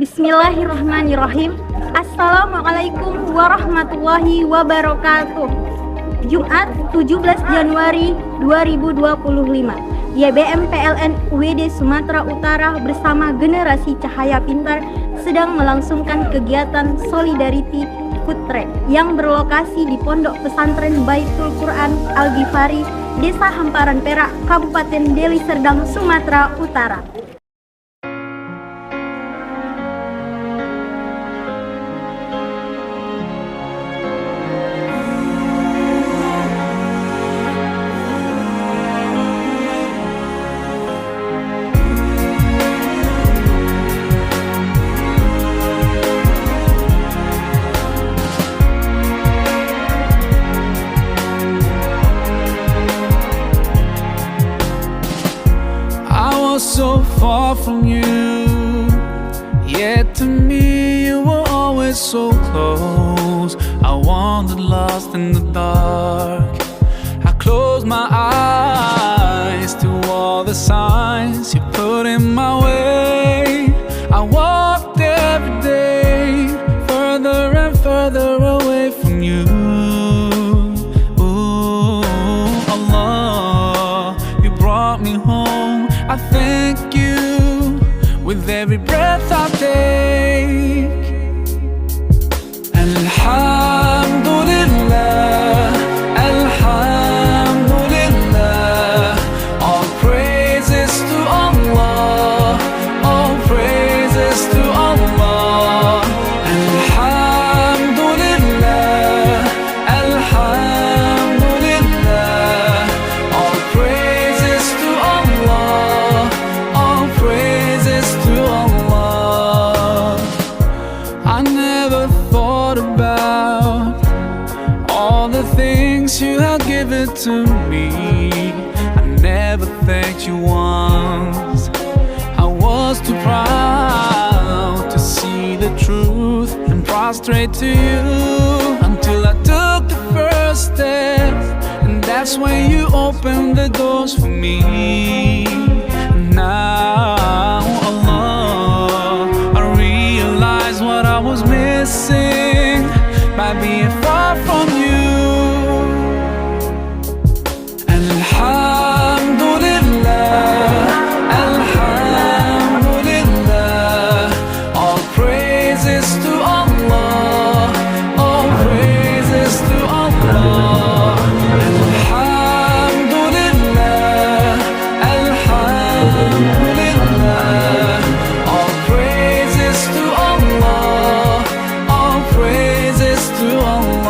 Bismillahirrahmanirrahim. Assalamualaikum warahmatullahi wabarakatuh. Jumat 17 Januari 2025. YBM PLN UID Sumatera Utara bersama Generasi Cahaya Pintar sedang melangsungkan kegiatan Solidarity Food Track yang berlokasi di Pondok Pesantren Bayt Al-Qur'an Al-Ghifari, Desa Hamparan Perak, Kabupaten Deli, Serdang, Sumatera Utara. So far from you, yet to me you were always so close. I wandered lost in the dark. I closed my eyes to all the signs you put in my way. I walked every day further and further away from you. Ooh, Allah, you brought me home. I thank you with every breath I take. Alhamdulillah, Alhamdulillah. All praises to Allah, all praises to Allah. Alhamdulillah, Alhamdulillah. All praises to Allah, all praises to Allah. I never thought about all the things you have given to me. I never thanked you once. I was too proud to see the truth and prostrate to you until I took the first step, and that's when you opened the doors for me. Now, Allah, I realize what I was missing by being far from you. Alhamdulillah, Alhamdulillah. All praises to Allah, all praises to Allah. Alhamdulillah, Alhamdulillah. All praises to Allah, all praises to Allah.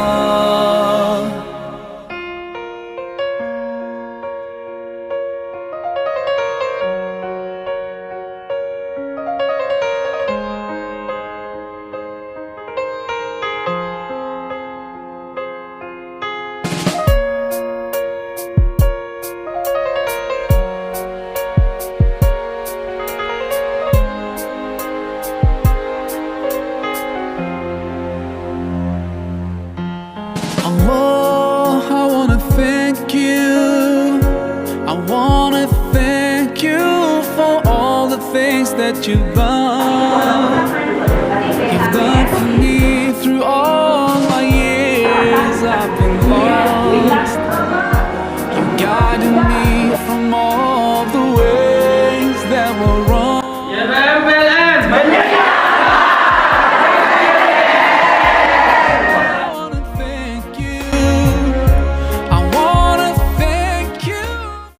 Allah, I wanna thank you. I wanna thank you for all the things that you've done.